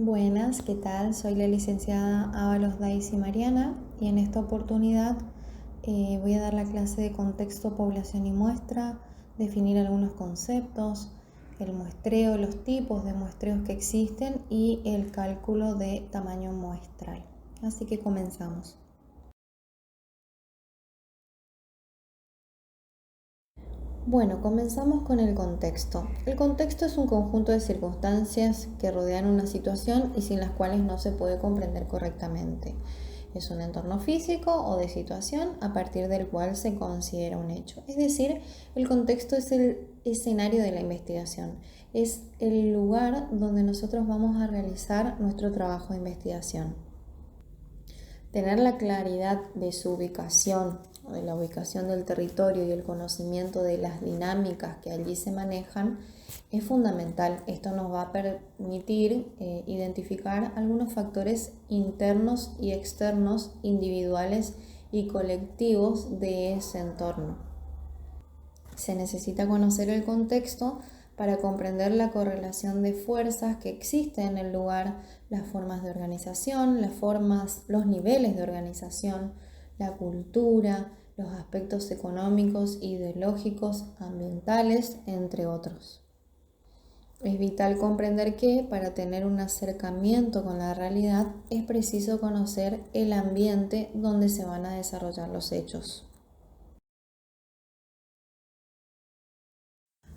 Buenas, ¿qué tal? Soy la licenciada Ábalos Daisy Mariana y en esta oportunidad voy a dar la clase de contexto, población y muestra, definir algunos conceptos, el muestreo, los tipos de muestreos que existen y el cálculo de tamaño muestral. Así que comenzamos. Bueno, comenzamos con el contexto. El contexto es un conjunto de circunstancias que rodean una situación y sin las cuales no se puede comprender correctamente. Es un entorno físico o de situación a partir del cual se considera un hecho. Es decir, el contexto es el escenario de la investigación. Es el lugar donde nosotros vamos a realizar nuestro trabajo de investigación. Tener la claridad de su ubicación, de la ubicación del territorio y el conocimiento de las dinámicas que allí se manejan es fundamental. Esto nos va a permitir identificar algunos factores internos y externos, individuales y colectivos de ese entorno. Se necesita conocer el contexto para comprender la correlación de fuerzas que existe en el lugar, las formas de organización, los niveles de organización, la cultura, los aspectos económicos, ideológicos, ambientales, entre otros. Es vital comprender que para tener un acercamiento con la realidad es preciso conocer el ambiente donde se van a desarrollar los hechos.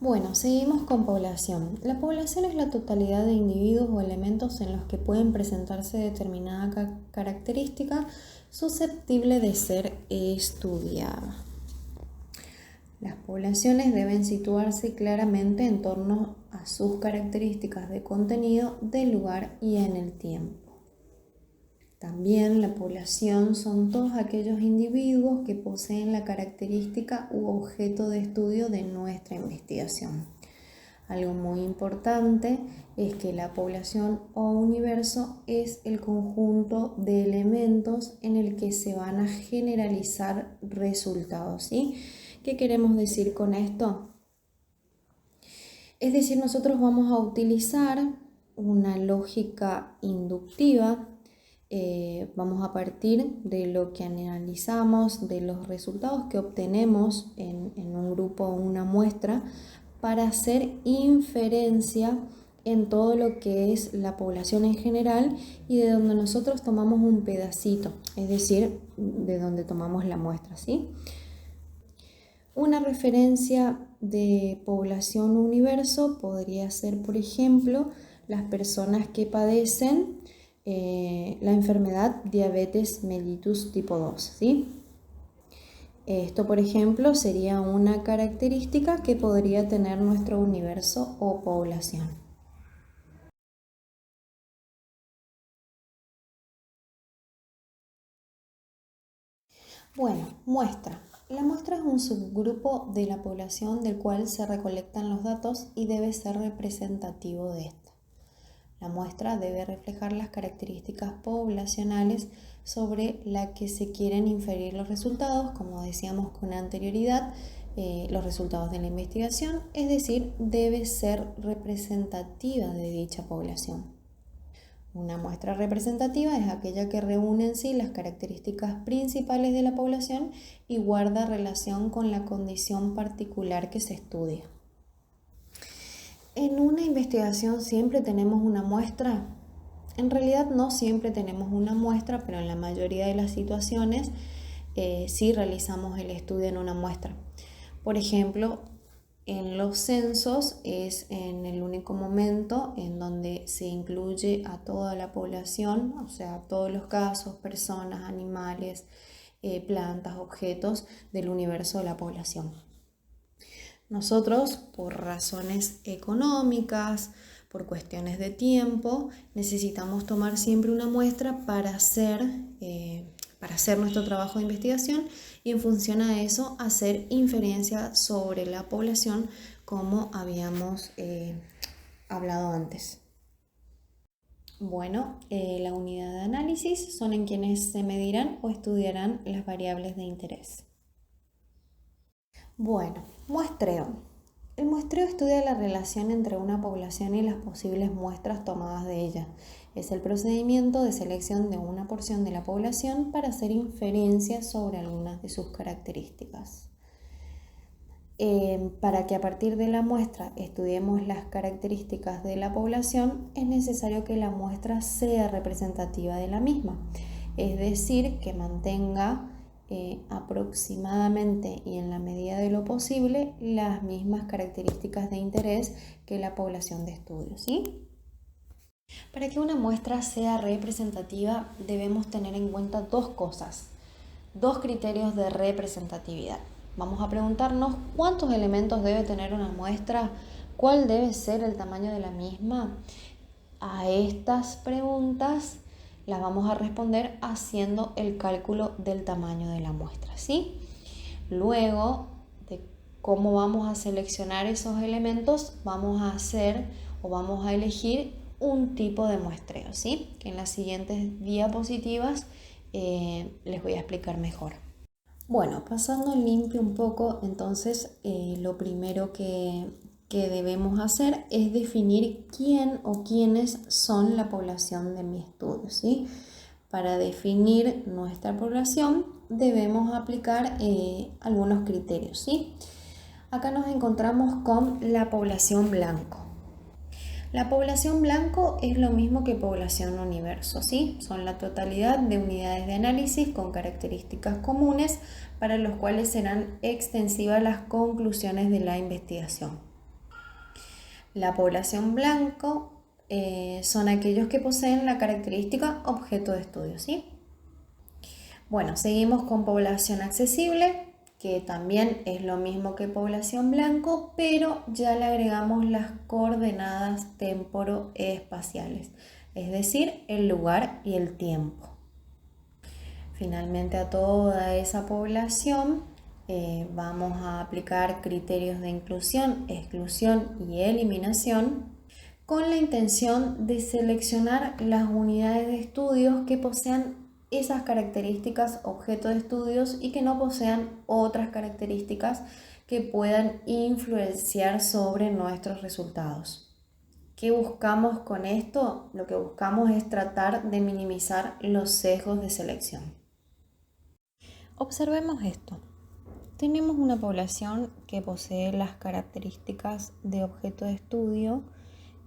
Bueno, seguimos con población. La población es la totalidad de individuos o elementos en los que pueden presentarse determinada característica susceptible de ser estudiada. Las poblaciones deben situarse claramente en torno a sus características de contenido, de lugar y en el tiempo. También la población son todos aquellos individuos que poseen la característica u objeto de estudio de nuestra investigación. Algo muy importante es que la población o universo es el conjunto de elementos en el que se van a generalizar resultados, ¿sí? ¿Qué queremos decir con esto? Es decir, nosotros vamos a utilizar una lógica inductiva. Vamos a partir de lo que analizamos, de los resultados que obtenemos en un grupo o una muestra, para hacer inferencia en todo lo que es la población en general y de donde nosotros tomamos un pedacito, es decir, de donde tomamos la muestra, ¿sí? Una referencia de población universo podría ser, por ejemplo, las personas que padecen la enfermedad diabetes mellitus tipo 2, ¿sí? Esto, por ejemplo, sería una característica que podría tener nuestro universo o población. Bueno, muestra. La muestra es un subgrupo de la población del cual se recolectan los datos y debe ser representativo de esta. La muestra debe reflejar las características poblacionales sobre las que se quieren inferir los resultados, como decíamos con anterioridad, los resultados de la investigación, es decir, debe ser representativa de dicha población. Una muestra representativa es aquella que reúne en sí las características principales de la población y guarda relación con la condición particular que se estudia. En una investigación siempre tenemos una muestra. En realidad no siempre tenemos una muestra, pero en la mayoría de las situaciones sí realizamos el estudio en una muestra. Por ejemplo, en los censos es en el único momento en donde se incluye a toda la población, o sea, todos los casos, personas, animales, plantas, objetos del universo de la población. Nosotros, por razones económicas, por cuestiones de tiempo, necesitamos tomar siempre una muestra para hacer nuestro trabajo de investigación y en función a eso hacer inferencia sobre la población como habíamos hablado antes. Bueno, la unidad de análisis son en quienes se medirán o estudiarán las variables de interés. Bueno, muestreo. El muestreo estudia la relación entre una población y las posibles muestras tomadas de ella. Es el procedimiento de selección de una porción de la población para hacer inferencias sobre algunas de sus características. Para que a partir de la muestra estudiemos las características de la población, es necesario que la muestra sea representativa de la misma, es decir, que mantenga aproximadamente y en la medida de lo posible las mismas características de interés que la población de estudio, ¿sí? Para que una muestra sea representativa debemos tener en cuenta dos cosas, dos criterios de representatividad. Vamos a preguntarnos cuántos elementos debe tener una muestra, cuál debe ser el tamaño de la misma. A estas preguntas las vamos a responder haciendo el cálculo del tamaño de la muestra, ¿sí? Luego de cómo vamos a seleccionar esos elementos, vamos a hacer o vamos a elegir un tipo de muestreo, ¿sí? Que en las siguientes diapositivas les voy a explicar mejor. Bueno, pasando limpio un poco, entonces lo primero que debemos hacer es definir quién o quiénes son la población de mi estudio, ¿sí? Para definir nuestra población debemos aplicar algunos criterios, ¿sí? Acá nos encontramos con la población blanco. La población blanco es lo mismo que población universo, ¿sí? Son la totalidad de unidades de análisis con características comunes para los cuales serán extensivas las conclusiones de la investigación. La población blanco son aquellos que poseen la característica objeto de estudio, ¿sí? Bueno, seguimos con población accesible, que también es lo mismo que población blanco, pero ya le agregamos las coordenadas temporoespaciales, es decir, el lugar y el tiempo. Finalmente, a toda esa población vamos a aplicar criterios de inclusión, exclusión y eliminación con la intención de seleccionar las unidades de estudios que posean esas características objeto de estudios y que no posean otras características que puedan influenciar sobre nuestros resultados. ¿Qué buscamos con esto? Lo que buscamos es tratar de minimizar los sesgos de selección. Observemos esto. Tenemos una población que posee las características de objeto de estudio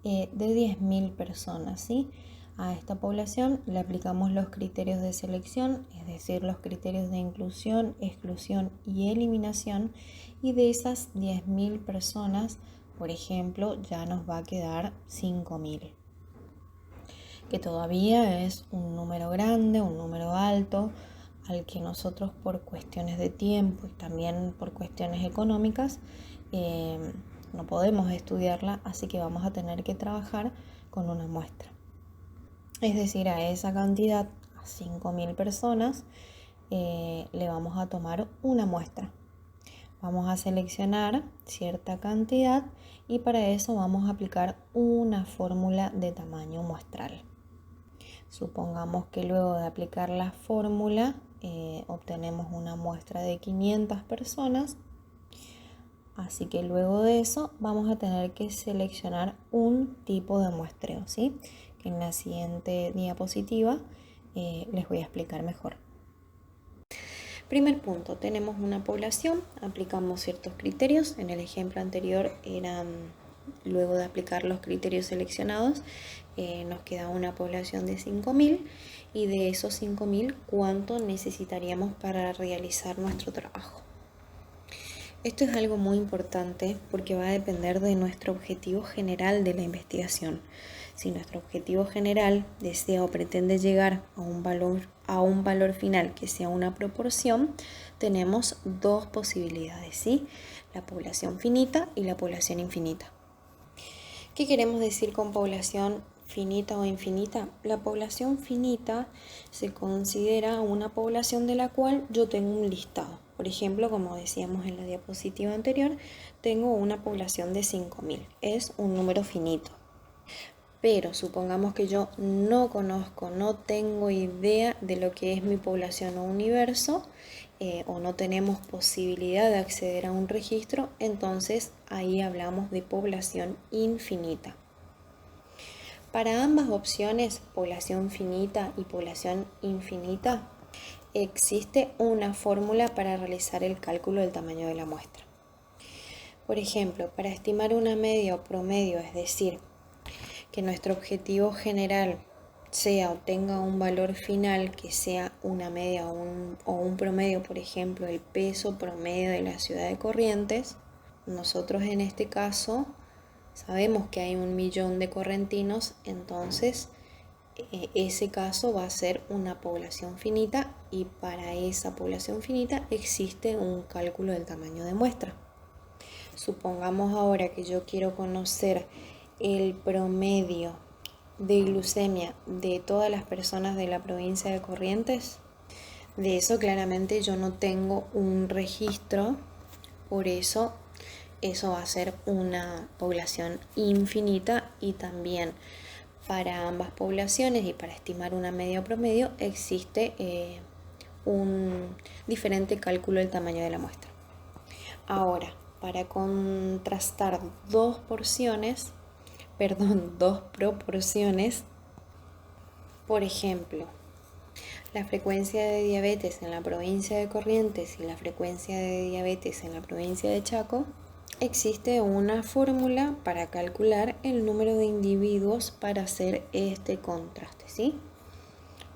de 10.000 personas, ¿sí? A esta población le aplicamos los criterios de selección, es decir, los criterios de inclusión, exclusión y eliminación, y de esas 10.000 personas, por ejemplo, ya nos va a quedar 5.000, que todavía es un número grande, un número alto, al que nosotros por cuestiones de tiempo y también por cuestiones económicas no podemos estudiarla, así que vamos a tener que trabajar con una muestra. Es decir, a esa cantidad, a 5.000 personas, le vamos a tomar una muestra. Vamos a seleccionar cierta cantidad y para eso vamos a aplicar una fórmula de tamaño muestral. Supongamos que luego de aplicar la fórmula obtenemos una muestra de 500 personas. Así que luego de eso vamos a tener que seleccionar un tipo de muestreo, ¿sí? Que en la siguiente diapositiva les voy a explicar mejor. Primer punto, tenemos una población, aplicamos ciertos criterios. En el ejemplo anterior luego de aplicar los criterios seleccionados, nos queda una población de 5.000 y de esos 5.000, ¿cuánto necesitaríamos para realizar nuestro trabajo? Esto es algo muy importante porque va a depender de nuestro objetivo general de la investigación. Si nuestro objetivo general desea o pretende llegar a un valor final que sea una proporción, tenemos dos posibilidades, ¿sí? La población finita y la población infinita. ¿Qué queremos decir con población finita o infinita? La población finita se considera una población de la cual yo tengo un listado. Por ejemplo, como decíamos en la diapositiva anterior, tengo una población de 5.000. Es un número finito. Pero supongamos que yo no conozco, no tengo idea de lo que es mi población o universo o no tenemos posibilidad de acceder a un registro, entonces ahí hablamos de población infinita. Para ambas opciones, población finita y población infinita, existe una fórmula para realizar el cálculo del tamaño de la muestra. Por ejemplo, para estimar una media o promedio, es decir, que nuestro objetivo general sea o tenga un valor final que sea una media o un promedio, por ejemplo, el peso promedio de la ciudad de Corrientes, nosotros en este caso sabemos que hay 1.000.000 de correntinos, entonces ese caso va a ser una población finita y para esa población finita existe un cálculo del tamaño de muestra. Supongamos ahora que yo quiero conocer el promedio de glucemia de todas las personas de la provincia de Corrientes. De eso claramente yo no tengo un registro, por eso va a ser una población infinita y también para ambas poblaciones y para estimar una media o promedio existe un diferente cálculo del tamaño de la muestra. Ahora, para contrastar dos proporciones, por ejemplo, la frecuencia de diabetes en la provincia de Corrientes y la frecuencia de diabetes en la provincia de Chaco, existe una fórmula para calcular el número de individuos para hacer este contraste, ¿sí?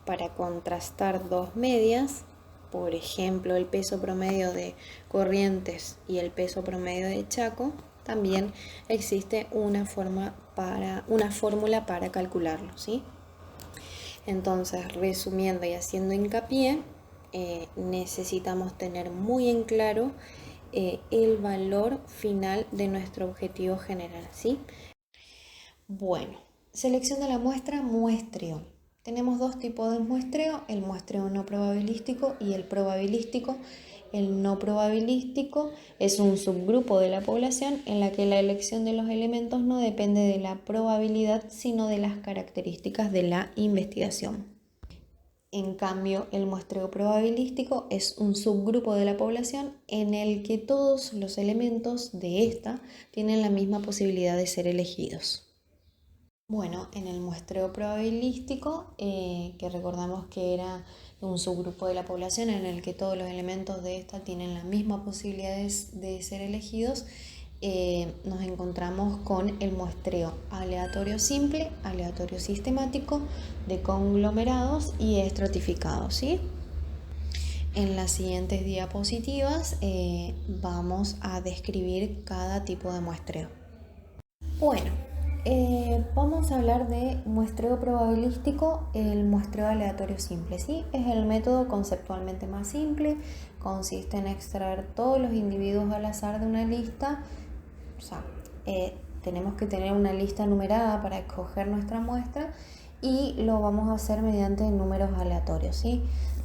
Para contrastar dos medias, por ejemplo, el peso promedio de Corrientes y el peso promedio de Chaco, también existe una fórmula para calcularlo, ¿sí? Entonces, resumiendo y haciendo hincapié, necesitamos tener muy en claro el valor final de nuestro objetivo general, ¿sí? Bueno, selección de la muestra, muestreo. Tenemos dos tipos de muestreo, el muestreo no probabilístico y el probabilístico. El no probabilístico es un subgrupo de la población en la que la elección de los elementos no depende de la probabilidad, sino de las características de la investigación. En cambio, el muestreo probabilístico es un subgrupo de la población en el que todos los elementos de esta tienen la misma posibilidad de ser elegidos. Bueno, en el muestreo probabilístico, que recordamos que era un subgrupo de la población en el que todos los elementos de esta tienen la misma posibilidad de ser elegidos, nos encontramos con el muestreo aleatorio simple, aleatorio sistemático, de conglomerados y estratificados, ¿sí? En las siguientes diapositivas vamos a describir cada tipo de muestreo. Bueno, vamos a hablar de muestreo probabilístico, el muestreo aleatorio simple, ¿sí? Es el método conceptualmente más simple, consiste en extraer todos los individuos al azar de una lista, o sea, tenemos que tener una lista numerada para escoger nuestra muestra y lo vamos a hacer mediante números aleatorios, ¿sí?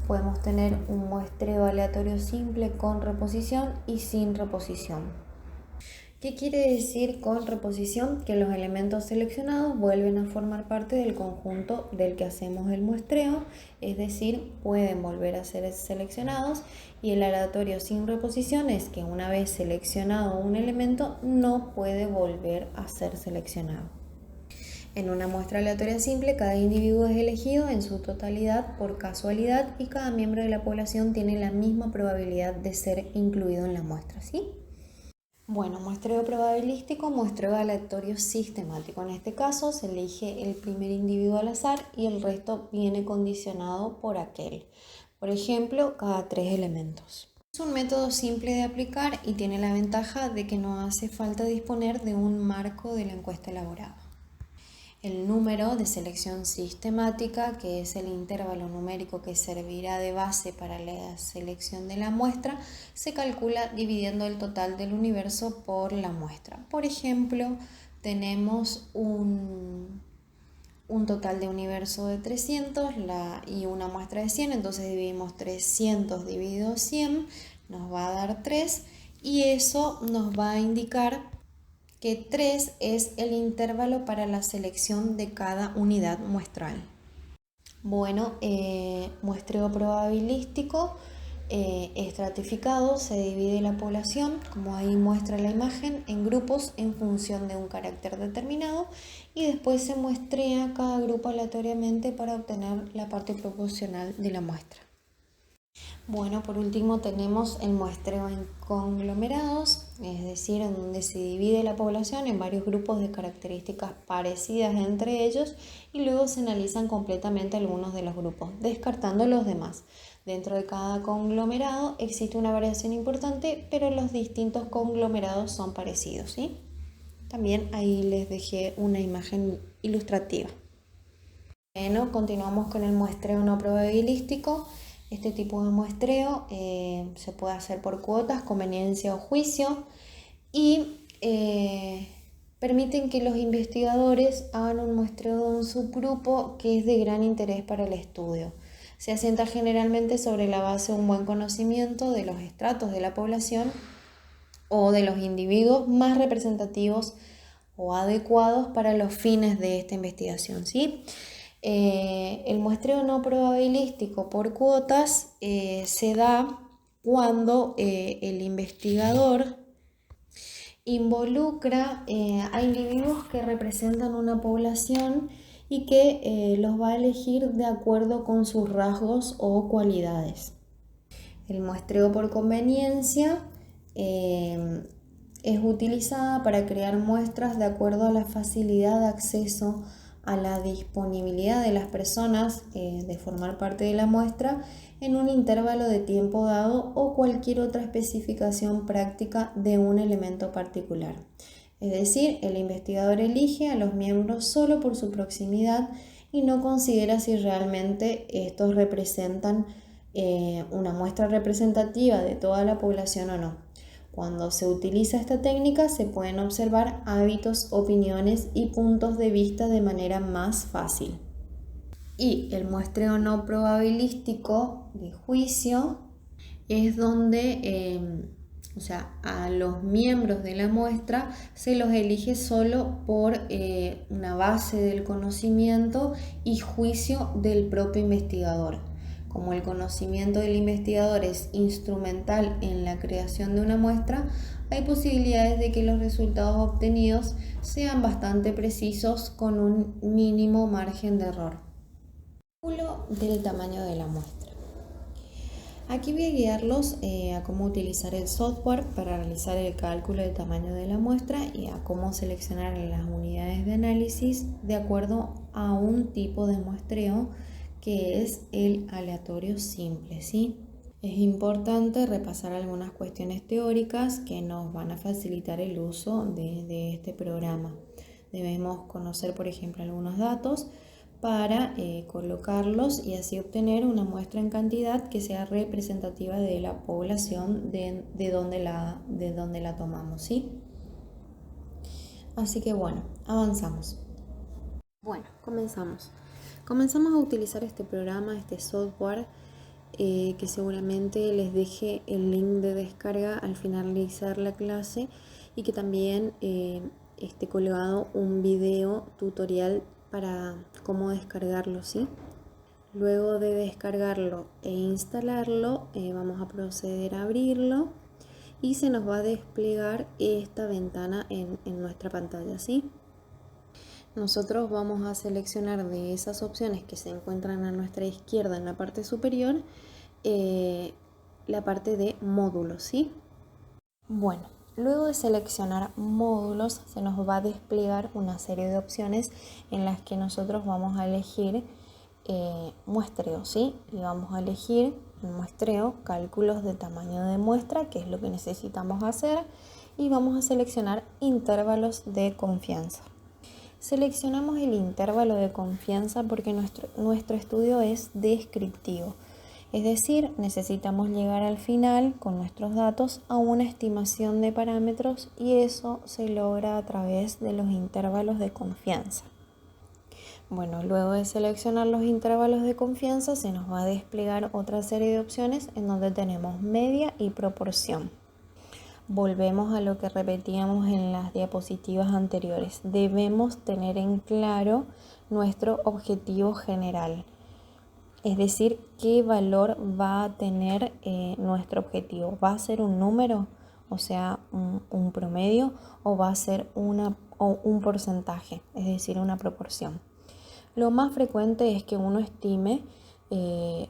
Podemos tener un muestreo aleatorio simple con reposición y sin reposición. ¿Qué quiere decir con reposición? Que los elementos seleccionados vuelven a formar parte del conjunto del que hacemos el muestreo, es decir, pueden volver a ser seleccionados, y el aleatorio sin reposición es que una vez seleccionado un elemento no puede volver a ser seleccionado. En una muestra aleatoria simple, cada individuo es elegido en su totalidad por casualidad y cada miembro de la población tiene la misma probabilidad de ser incluido en la muestra, ¿sí? Bueno, muestreo probabilístico, muestreo aleatorio sistemático. En este caso se elige el primer individuo al azar y el resto viene condicionado por aquel. Por ejemplo, cada 3 elementos. Es un método simple de aplicar y tiene la ventaja de que no hace falta disponer de un marco de la encuesta elaborada. El número de selección sistemática, que es el intervalo numérico que servirá de base para la selección de la muestra, se calcula dividiendo el total del universo por la muestra. Por ejemplo, tenemos un total de universo de 300 y una muestra de 100, entonces dividimos 300 dividido 100, nos va a dar 3 y eso nos va a indicar que 3 es el intervalo para la selección de cada unidad muestral. Bueno, muestreo probabilístico, estratificado se divide la población, como ahí muestra la imagen, en grupos en función de un carácter determinado y después se muestrea cada grupo aleatoriamente para obtener la parte proporcional de la muestra. Bueno, por último tenemos el muestreo en conglomerados, es decir, en donde se divide la población en varios grupos de características parecidas entre ellos y luego se analizan completamente algunos de los grupos, descartando los demás. Dentro de cada conglomerado existe una variación importante, pero los distintos conglomerados son parecidos, ¿sí? También ahí les dejé una imagen ilustrativa. Bueno, continuamos con el muestreo no probabilístico. Este tipo de muestreo se puede hacer por cuotas, conveniencia o juicio y permiten que los investigadores hagan un muestreo de un subgrupo que es de gran interés para el estudio. Se asienta generalmente sobre la base de un buen conocimiento de los estratos de la población o de los individuos más representativos o adecuados para los fines de esta investigación, ¿sí? El muestreo no probabilístico por cuotas se da cuando el investigador involucra a individuos que representan una población y que los va a elegir de acuerdo con sus rasgos o cualidades. El muestreo por conveniencia es utilizada para crear muestras de acuerdo a la facilidad de acceso a la disponibilidad de las personas de formar parte de la muestra en un intervalo de tiempo dado o cualquier otra especificación práctica de un elemento particular. Es decir, el investigador elige a los miembros solo por su proximidad y no considera si realmente estos representan una muestra representativa de toda la población o no. Cuando se utiliza esta técnica se pueden observar hábitos, opiniones y puntos de vista de manera más fácil. Y el muestreo no probabilístico de juicio es donde a los miembros de la muestra se los elige solo por una base del conocimiento y juicio del propio investigador. Como el conocimiento del investigador es instrumental en la creación de una muestra, hay posibilidades de que los resultados obtenidos sean bastante precisos con un mínimo margen de error. Cálculo del tamaño de la muestra. Aquí voy a guiarlos a cómo utilizar el software para realizar el cálculo del tamaño de la muestra y a cómo seleccionar las unidades de análisis de acuerdo a un tipo de muestreo que es el aleatorio simple, ¿sí? Es importante repasar algunas cuestiones teóricas que nos van a facilitar el uso de este programa. Debemos conocer, por ejemplo, algunos datos para colocarlos y así obtener una muestra en cantidad que sea representativa de la población de donde la tomamos, ¿sí? Así que bueno, avanzamos. Bueno, comenzamos. Comenzamos a utilizar este programa, este software, que seguramente les deje el link de descarga al finalizar la clase y que también esté colgado un video tutorial para cómo descargarlo, ¿sí? Luego de descargarlo e instalarlo, vamos a proceder a abrirlo y se nos va a desplegar esta ventana en nuestra pantalla, ¿sí? Nosotros vamos a seleccionar de esas opciones que se encuentran a nuestra izquierda en la parte superior, la parte de módulos, ¿sí? Bueno, luego de seleccionar módulos se nos va a desplegar una serie de opciones en las que nosotros vamos a elegir muestreo, ¿sí? Y vamos a elegir el muestreo, cálculos de tamaño de muestra, que es lo que necesitamos hacer, y vamos a seleccionar intervalos de confianza. Seleccionamos el intervalo de confianza porque nuestro estudio es descriptivo, es decir, necesitamos llegar al final con nuestros datos a una estimación de parámetros y eso se logra a través de los intervalos de confianza. Bueno, luego de seleccionar los intervalos de confianza se nos va a desplegar otra serie de opciones en donde tenemos media y proporción. Volvemos a lo que repetíamos en las diapositivas anteriores. Debemos tener en claro nuestro objetivo general. Es decir, qué valor va a tener nuestro objetivo. ¿Va a ser un número, o sea, un promedio, o va a ser un porcentaje, es decir, una proporción? Lo más frecuente es que uno estime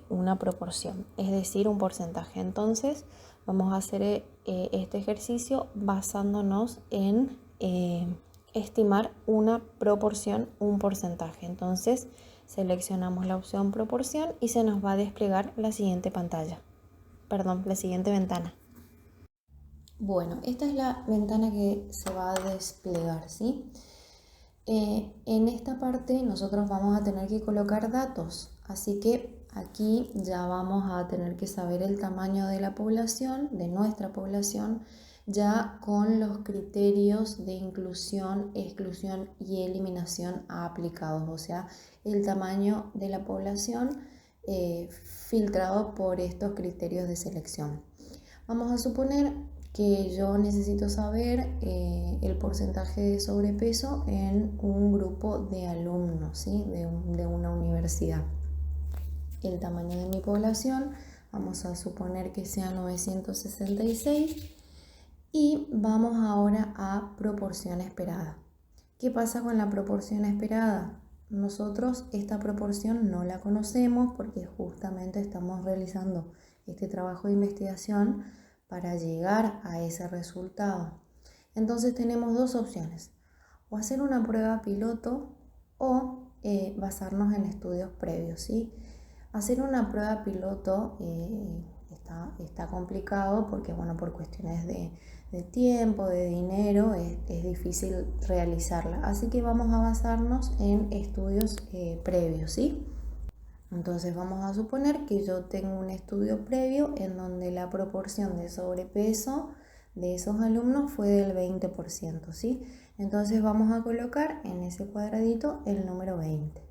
una proporción, es decir, un porcentaje. Entonces, vamos a hacer este ejercicio basándonos en estimar una proporción, un porcentaje. Entonces, seleccionamos la opción proporción y se nos va a desplegar la siguiente la siguiente ventana. Bueno, esta es la ventana que se va a desplegar, ¿sí? En esta parte nosotros vamos a tener que colocar datos, así que aquí ya vamos a tener que saber el tamaño de la población, de nuestra población, ya con los criterios de inclusión, exclusión y eliminación aplicados, o sea, el tamaño de la población filtrado por estos criterios de selección. Vamos a suponer que yo necesito saber el porcentaje de sobrepeso en un grupo de alumnos, ¿sí? de una universidad. El tamaño de mi población, vamos a suponer que sea 966 y vamos ahora a proporción esperada. ¿Qué pasa con la proporción esperada? Nosotros esta proporción no la conocemos porque justamente estamos realizando este trabajo de investigación para llegar a ese resultado. Entonces tenemos dos opciones, o hacer una prueba piloto o basarnos en estudios previos, ¿sí? Hacer una prueba piloto está complicado porque, bueno, por cuestiones de tiempo, de dinero, es difícil realizarla. Así que vamos a basarnos en estudios previos, ¿sí? Entonces vamos a suponer que yo tengo un estudio previo en donde la proporción de sobrepeso de esos alumnos fue del 20%, ¿sí? Entonces vamos a colocar en ese cuadradito el número 20.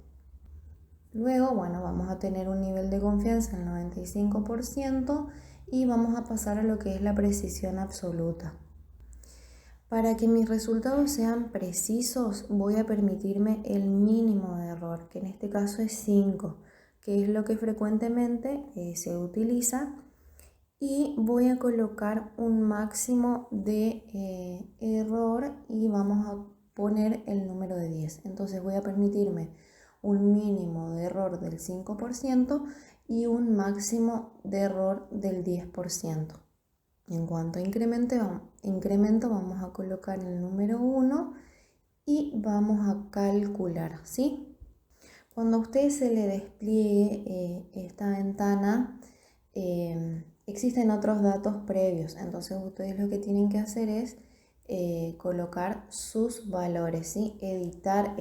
Luego, bueno, vamos a tener un nivel de confianza del 95% y vamos a pasar a lo que es la precisión absoluta. Para que mis resultados sean precisos, voy a permitirme el mínimo de error, que en este caso es 5, que es lo que frecuentemente se utiliza, y voy a colocar un máximo de error y vamos a poner el número de 10. Entonces voy a permitirme un mínimo de error del 5% y un máximo de error del 10%. En cuanto a incremento, vamos a colocar el número 1 y vamos a calcular, ¿sí? Cuando a usted se le despliegue esta ventana, existen otros datos previos, entonces ustedes lo que tienen que hacer es colocar sus valores, ¿sí? Editar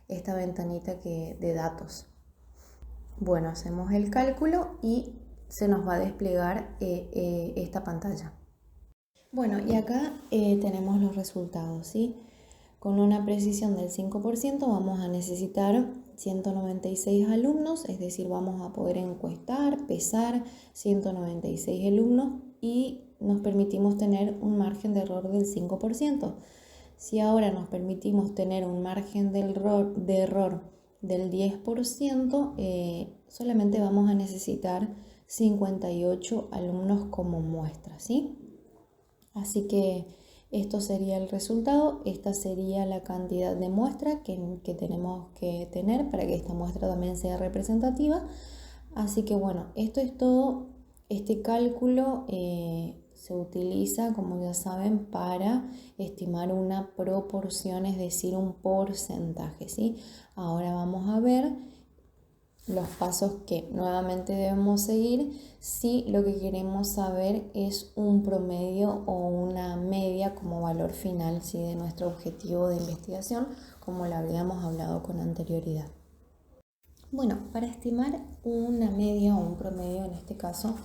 esta ventanita de datos. Bueno, hacemos el cálculo y se nos va a desplegar esta pantalla. Bueno, y acá tenemos los resultados, ¿sí? Con una precisión del 5% vamos a necesitar 196 alumnos, es decir, vamos a poder encuestar, pesar 196 alumnos y nos permitimos tener un margen de error del 5%. Si ahora nos permitimos tener un margen de error del 10%, solamente vamos a necesitar 58 alumnos como muestra, ¿sí? Así que esto sería el resultado, esta sería la cantidad de muestra que tenemos que tener para que esta muestra también sea representativa. Así que bueno, esto es todo. Este cálculo se utiliza, como ya saben, para estimar una proporción, es decir, un porcentaje, ¿sí? Ahora vamos a ver los pasos que nuevamente debemos seguir si lo que queremos saber es un promedio o una media como valor final, ¿sí? De nuestro objetivo de investigación, como lo habíamos hablado con anterioridad. Bueno, para estimar una media o un promedio en este caso,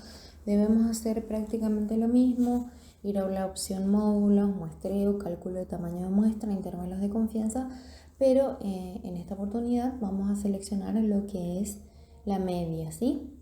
debemos hacer prácticamente lo mismo, ir a la opción módulos, muestreo, cálculo de tamaño de muestra, intervalos de confianza, pero en esta oportunidad vamos a seleccionar lo que es la media, ¿sí?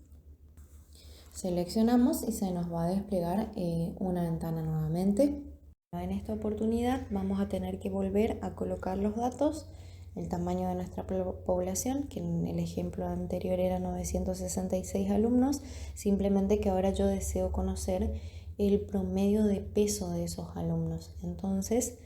Seleccionamos y se nos va a desplegar una ventana nuevamente. En esta oportunidad vamos a tener que volver a colocar los datos el tamaño de nuestra población, que en el ejemplo anterior era 966 alumnos, simplemente que ahora yo deseo conocer el promedio de peso de esos alumnos. Entonces,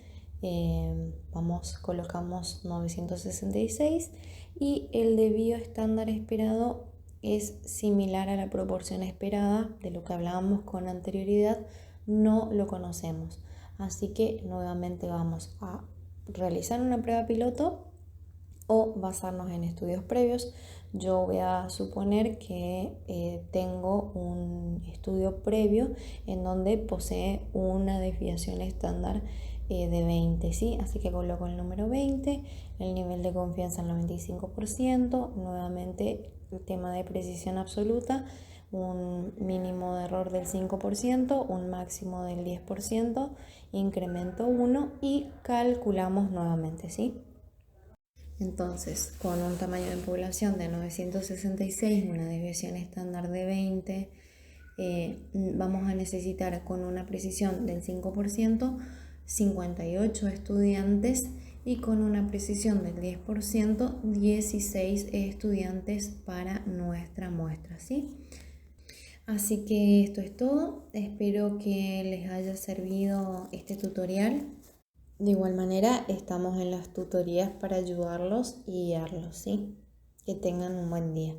colocamos 966 y el desvío estándar esperado es similar a la proporción esperada de lo que hablábamos con anterioridad, no lo conocemos. Así que nuevamente vamos a realizar una prueba piloto o basarnos en estudios previos. Yo voy a suponer que tengo un estudio previo en donde posee una desviación estándar de 20, ¿sí? Así que coloco el número 20, el nivel de confianza al 95%, nuevamente el tema de precisión absoluta, un mínimo de error del 5%, un máximo del 10%, incremento 1 y calculamos nuevamente, ¿sí? Entonces, con un tamaño de población de 966, una desviación estándar de 20, vamos a necesitar con una precisión del 5%, 58 estudiantes y con una precisión del 10%, 16 estudiantes para nuestra muestra, ¿sí? Así que esto es todo. Espero que les haya servido este tutorial. De igual manera, estamos en las tutorías para ayudarlos y guiarlos, ¿sí? Que tengan un buen día.